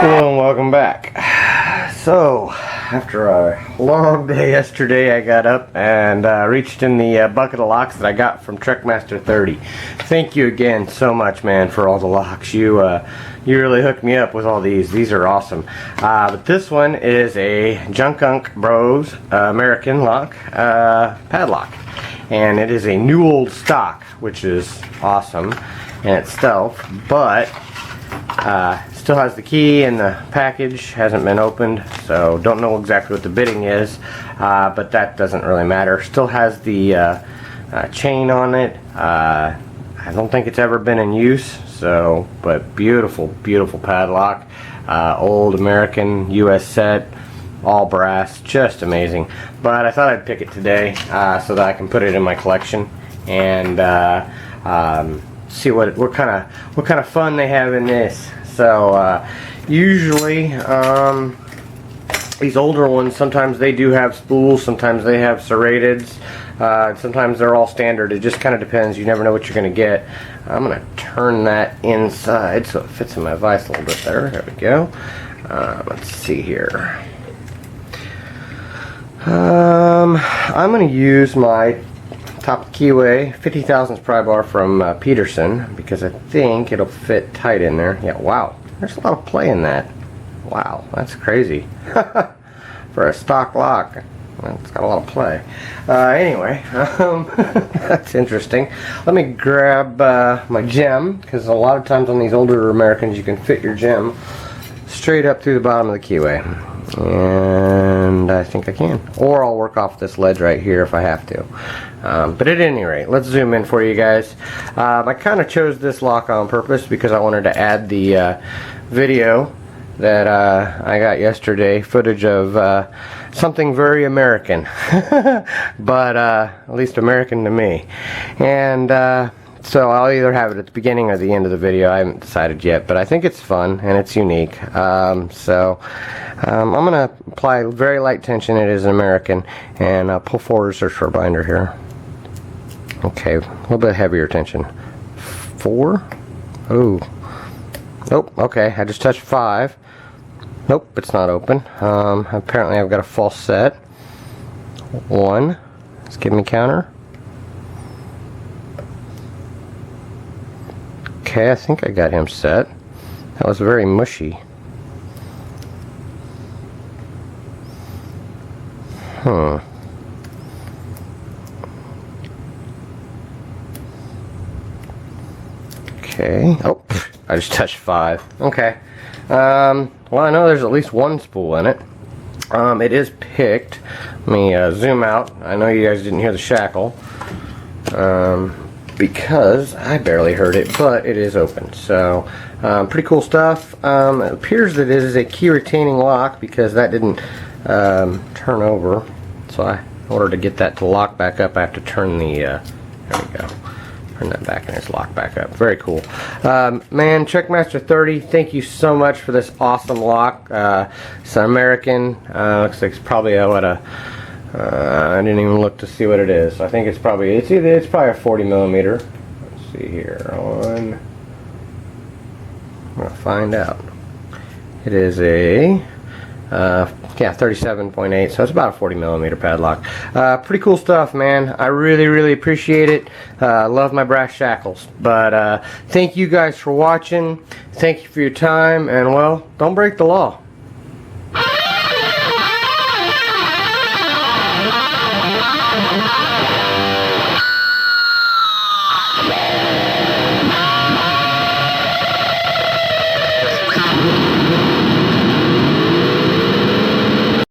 Hello and welcome back. So, after a long day yesterday, I got up and reached in the bucket of locks that I got from Truckmaster 30. Thank you again so much, man, for all the locks. You really hooked me up with all these. These are awesome. But this one is a Junk Unk Bros American lock padlock. And it is a new old stock, which is awesome. And it's stealth, but still has the key, and the package hasn't been opened, so don't know exactly what the bidding is, but that doesn't really matter. Still has the chain on it. I don't think it's ever been in use, so, but beautiful, beautiful padlock. Old American US set, all brass, just amazing. But I thought I'd pick it today so that I can put it in my collection and see what kind of fun they have in this. So usually these older ones, sometimes they do have spools, sometimes they have serrateds, sometimes they're all standard. It just kind of depends. You never know what you're going to get. I'm going to turn that inside so it fits in my vise a little bit better. There we go. Let's see here. I'm going to use my top keyway 50 thousandths pry bar from Peterson, because I think it'll fit tight in there. Yeah, wow, there's a lot of play in that. Wow, that's crazy. For a stock lock, it's got a lot of play. Anyway, that's interesting. Let me grab my gem, because a lot of times on these older Americans you can fit your gem straight up through the bottom of the keyway. And I think I can, or I'll work off this ledge right here if I have to. But at any rate, let's zoom in for you guys. I kind of chose this lock on purpose because I wanted to add the video that I got yesterday, footage of something very American, but at least American to me. And so I'll either have it at the beginning or the end of the video. I haven't decided yet, but I think it's fun and it's unique. I'm going to apply very light tension. It is an American, and pull forward a search for a binder here. Okay, a little bit heavier tension. 4. Oh. Nope. Okay, I just touched 5. Nope, it's not open. Apparently I've got a false set. 1. Let's give me counter. Okay, I think I got him set. That was very mushy. Okay. Oh, I just touched 5. Okay. Well, I know there's at least one spool in it. It is picked. Let me zoom out. I know you guys didn't hear the shackle. Because I barely heard it, but it is open. So pretty cool stuff. It appears that it is a key retaining lock, because that didn't turn over. So in order to get that to lock back up, I have to turn the there we go, turn that back and it's locked back up. Very cool. Man, Truckmaster 30, thank you so much for this awesome lock. It's an American. Looks like it's probably I didn't even look to see what it is. I think it's probably a 40 millimeter. Let's see here. I'm gonna find out. It is a 37.8, so it's about a 40 millimeter padlock. Pretty cool stuff, man. I really appreciate it. Love my brass shackles. But thank you guys for watching. Thank you for your time, and well, don't break the law.